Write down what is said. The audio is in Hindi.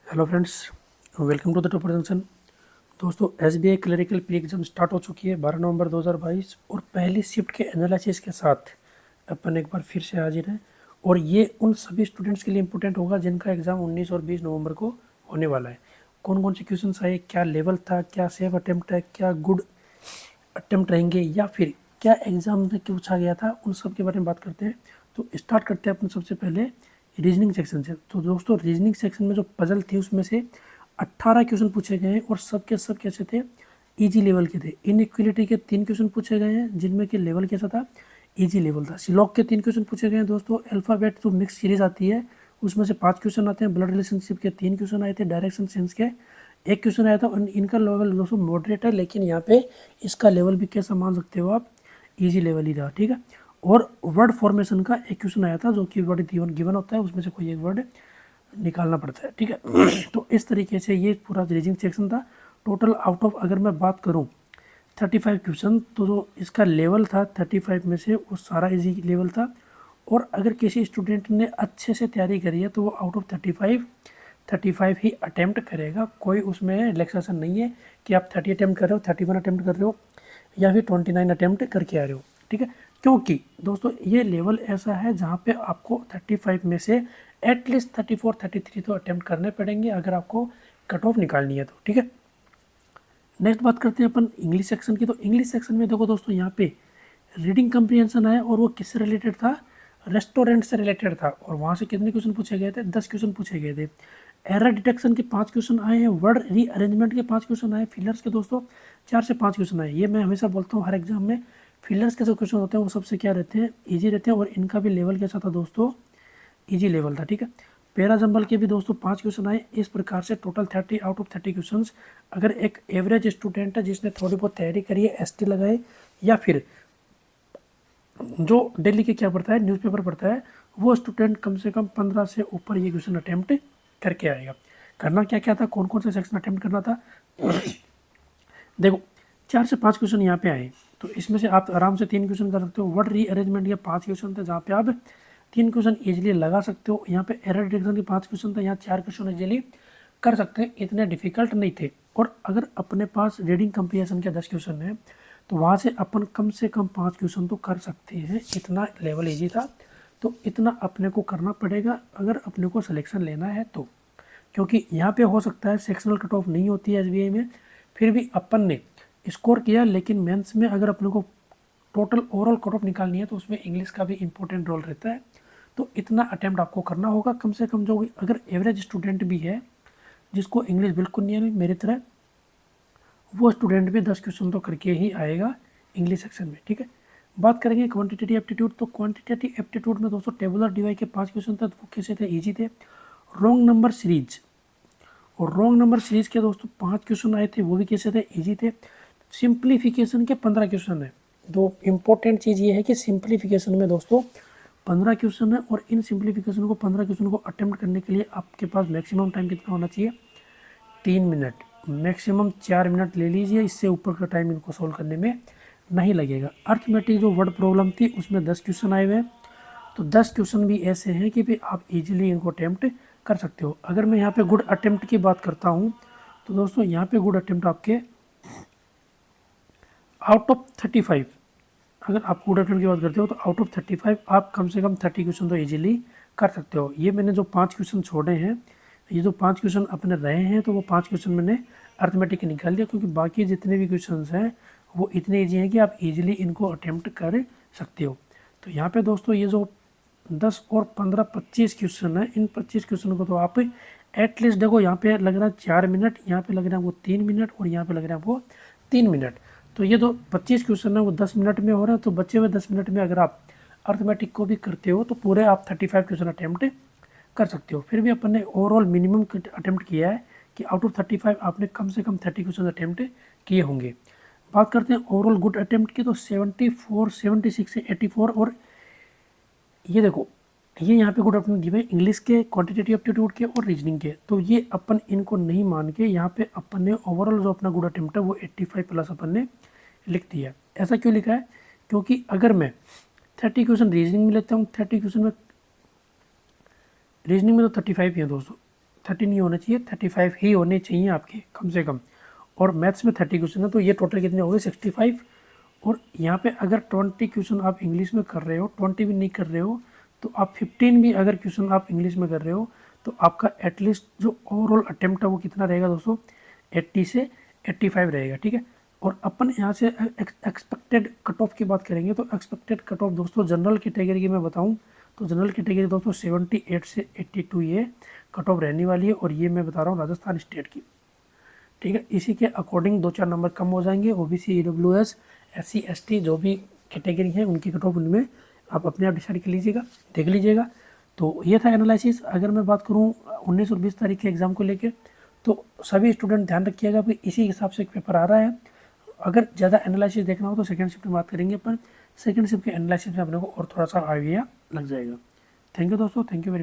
Hello friends, welcome to the topper junction. दोस्तों, SBI clerical pre exam start हो चुकी है 12 नवंबर 2022 और पहली शिफ्ट के एनालिसिस के साथ अपन एक बार फिर से हाजिर हैं। और ये उन सभी स्टूडेंट्स के लिए इम्पोर्टेंट होगा जिनका एग्ज़ाम 19 और 20 नवंबर को होने वाला है। कौन कौन से क्वेश्चन आए, क्या लेवल था, क्या सेफ अटेम्प्ट है, क्या गुड अटेम्प्ट रहेंगे या फिर क्या एग्ज़ाम में पूछा गया था, उन सब के बारे में बात करते हैं। तो स्टार्ट करते हैं अपन सबसे पहले रीजनिंग सेक्शन से। तो दोस्तों, रीजनिंग सेक्शन में जो पजल थी उसमें से 18 क्वेश्चन पूछे गए हैं और सब के सब कैसे थे, इजी लेवल के थे। इनइक्वलिटी के 3 क्वेश्चन पूछे गए हैं जिनमें कि लेवल कैसा था, इजी लेवल था। सिलॉग के 3 क्वेश्चन पूछे गए हैं दोस्तों। अल्फ़ाबेट जो मिक्स सीरीज आती है उसमें से 5 क्वेश्चन आते हैं। ब्लड रिलेशनशिप के 3 क्वेश्चन आए थे। डायरेक्शन सेंस के 1 क्वेश्चन आया था और इनका लेवल दोस्तों मॉडरेट है, लेकिन यहाँ पे इसका लेवल भी कैसा मान सकते हो आप, इजी लेवल ही रहा, ठीक है। और वर्ड फॉर्मेशन का 1 क्वेश्चन आया था, जो कि वर्ड गिवन होता है, उसमें से कोई एक वर्ड निकालना पड़ता है, ठीक है। तो इस तरीके से ये पूरा रीजनिंग सेक्शन था। टोटल आउट ऑफ अगर मैं बात करूँ 35 क्वेश्चन, तो जो इसका लेवल था 35 में से वो सारा इजी लेवल था। और अगर किसी स्टूडेंट ने अच्छे से तैयारी करी है तो वो आउट ऑफ 35 ही अटैम्प्ट करेगा। कोई उसमें रिलैक्सेशन नहीं है कि आप 30 अटैम्प्ट कर रहे हो, 31 अटैम्प्ट कर रहे हो या फिर 29 अटैम्प्ट करके आ रहे हो, ठीक है। क्योंकि दोस्तों ये लेवल ऐसा है जहाँ पे आपको 35 में से एटलीस्ट 34 33 तो अटैम्प्ट करने पड़ेंगे अगर आपको कट ऑफ निकालनी है तो, ठीक है। नेक्स्ट बात करते हैं अपन इंग्लिश सेक्शन की। तो इंग्लिश सेक्शन में देखो दोस्तों, यहाँ पे रीडिंग कम्प्रीहेंशन है और वो किससे रिलेटेड था, रेस्टोरेंट से रिलेटेड था। और वहाँ से कितने क्वेश्चन पूछे गए थे, 10 क्वेश्चन पूछे गए थे। एरर डिटेक्शन के 5 क्वेश्चन आए हैं। वर्ड रीअरेंजमेंट के 5 क्वेश्चन आए। फिलर्स के दोस्तों 4 से 5 क्वेश्चन आए। ये मैं हमेशा बोलता हूँ हर एग्जाम में, फिलर्स के जो क्वेश्चन होते हैं वो सबसे क्या रहते हैं, ईजी रहते हैं। और इनका भी लेवल कैसा था दोस्तों, इजी लेवल था, ठीक है। पैरा जंबल के भी दोस्तों 5 क्वेश्चन आए। इस प्रकार से टोटल 30 आउट ऑफ 30 क्वेश्चन अगर एक एवरेज स्टूडेंट है जिसने थोड़ी बहुत तैयारी करी है, एसटी लगाए या फिर जो डेली के क्या पढ़ता है, न्यूज़पेपर पढ़ता है, वो स्टूडेंट कम से कम 15 से ऊपर ये क्वेश्चन अटेम्प्ट करके आएगा। करना क्या क्या था, कौन कौन से सेक्शन अटेम्प्ट करना था देखो, 4 से 5 क्वेश्चन यहाँ पे आए, तो इसमें से आप आराम से 3 क्वेश्चन कर सकते हो। वर्ड रीअरेंजमेंट के 5 क्वेश्चन थे जहाँ पे आप 3 क्वेश्चन इजीली लगा सकते हो। यहाँ पे एरर डिटेक्शन के 5 क्वेश्चन थे, यहाँ 4 क्वेश्चन इजीली कर सकते हैं, इतने डिफिकल्ट नहीं थे। और अगर अपने पास रीडिंग कंप्रीहेंशन के 10 क्वेश्चन है तो वहाँ से अपन कम से कम 5 क्वेश्चन तो कर सकते हैं। इतना लेवल ईजी था, तो इतना अपने को करना पड़ेगा अगर अपने को सिलेक्शन लेना है तो। क्योंकि यहाँ पे हो सकता है सेक्शनल कट ऑफ नहीं होती है एसबीआई में, फिर भी अपन ने स्कोर किया। लेकिन मेंस में अगर अपने को टोटल ओवरऑल कट ऑफ निकालनी है तो उसमें इंग्लिश का भी इंपॉर्टेंट रोल रहता है। तो इतना अटैम्प्ट आपको करना होगा कम से कम। जो अगर एवरेज स्टूडेंट भी है जिसको इंग्लिश बिल्कुल नहीं है मेरी तरह, वो स्टूडेंट भी 10 क्वेश्चन तो करके ही आएगा इंग्लिश सेक्शन में, ठीक है। बात करेंगे क्वांटिटेटिव एप्टीट्यूड। तो क्वांटिटेटिव एप्टीट्यूड में दोस्तों टेबुलर डिवाइड के 5 क्वेश्चन थे, वो कैसे थे, इजी थे। रॉन्ग नंबर सीरीज, और रॉन्ग नंबर सीरीज के दोस्तों 5 क्वेश्चन आए थे, वो भी कैसे थे, इजी थे। सिंप्लीफिकेशन के 15 क्वेश्चन है। दो इम्पोर्टेंट चीज़ ये है कि सिंप्लीफिकेशन में दोस्तों 15 क्वेश्चन है, और इन सिंप्लीफिकेशन को 15 क्वेश्चन को अटेम्प्ट करने के लिए आपके पास मैक्सिमम टाइम कितना होना चाहिए, 3 मिनट, मैक्सिमम 4 मिनट ले लीजिए। इससे ऊपर का टाइम इनको सोल्व करने में नहीं लगेगा। अर्थमेटिक जो वर्ड प्रॉब्लम थी उसमें 10 क्वेश्चन आए हुए हैं, तो 10 क्वेश्चन भी ऐसे हैं कि भी आप इजीली इनको अटेम्प्ट कर सकते हो। अगर मैं यहाँ पे गुड अटेम्प्ट की बात करता हूँ तो दोस्तों यहाँ पे गुड अटेम्प्ट आपके आउट ऑफ 35, अगर आप गुड अटेम्प्ट की बात करते हो तो आउट ऑफ 35 आप कम से कम 30 क्वेश्चन तो इजीली कर सकते हो। ये मैंने जो 5 क्वेश्चन छोड़े हैं, ये जो 5 क्वेश्चन अपने रहे हैं, तो वो 5 क्वेश्चन मैंने अर्थमेटिक निकाल दिया, क्योंकि बाकी जितने भी क्वेश्चन हैं वो इतने ईजी हैं कि आप इजीली इनको अटेम्प्ट कर सकते हो। तो यहाँ पे दोस्तों ये जो 10 और 15 25 क्वेश्चन है, इन 25 क्वेश्चन को तो आप एटलीस्ट देखो, यहाँ पे लग रहा है 4 मिनट, यहाँ पे लग रहा है आपको 3 मिनट, और यहाँ पे लग रहा है आपको 3 मिनट। तो ये जो 25 क्वेश्चन है वो 10 मिनट में हो रहा है। तो बचे हुए 10 मिनट में अगर आप अर्थमेटिक को भी करते हो तो पूरे आप 35 क्वेश्चन अटैम्प्ट कर सकते हो। फिर भी अपन ने ओवरऑल मिनिमम अटैम्प्ट किया है कि आउट ऑफ 35 आपने कम से कम 30 क्वेश्चन अटैम्प्ट किए होंगे। बात करते हैं ओवरऑल गुड अटैम्प्ट की, तो 74, 76 से 84। और ये देखो, ये यहाँ पे गुड अटेम्प्ट दिए इंग्लिश के, क्वांटिटेटिव एप्टीट्यूड के और रीजनिंग के। तो ये अपन इनको नहीं मान के यहाँ पे अपन ने ओवरऑल जो अपना गुड अटेम्प्ट है वो 85 प्लस अपन ने लिख दिया। ऐसा क्यों लिखा है, क्योंकि अगर मैं 30 क्वेश्चन रीजनिंग में लेता हूँ, 30 क्वेश्चन में रीजनिंग में तो 35 ही है दोस्तों, 30 नहीं होने चाहिए, 35 ही होने चाहिए आपके कम से कम। और मैथ्स में 30 क्वेश्चन है, तो ये टोटल कितने हो गए 65। और यहाँ पे अगर 20 क्वेश्चन आप इंग्लिश में कर रहे हो, 20 भी नहीं कर रहे हो, तो आप 15 भी अगर क्वेश्चन आप इंग्लिश में कर रहे हो, तो आपका एटलीस्ट जो ओवरऑल अटेम्प्ट है वो कितना रहेगा दोस्तों, 80 से 85 रहेगा, ठीक है। और अपन यहाँ से एक्सपेक्टेड कट ऑफ की बात करेंगे, तो एक्सपेक्टेड कट ऑफ दोस्तों जनरल कैटेगरी की मैं बताऊँ तो जनरल कैटेगरी दोस्तों 78 से 82 ये कट ऑफ रहने वाली है, और ये मैं बता रहा हूँ राजस्थान स्टेट की, ठीक है। इसी के अकॉर्डिंग 2-4 नंबर कम हो जाएंगे। ओबीसी, ईडब्ल्यूएस, SC ST जो भी कैटेगरी है उनकी कट ऑफ उनमें आप अपने आप डिसाइड कर लीजिएगा, देख लीजिएगा। तो ये था एनालिसिस। अगर मैं बात करूँ 19 और 20 तारीख के एग्ज़ाम को लेकर, तो सभी स्टूडेंट ध्यान रखिएगा कि इसी हिसाब से एक पेपर आ रहा है। अगर ज़्यादा एनालिसिस देखना हो तो सेकंड शिफ्ट में बात करेंगे अपन। सेकंड शिफ्ट के एनालिसिस में अपने को और थोड़ा सा आइडिया लग जाएगा। थैंक यू दोस्तों, थैंक यू वेरी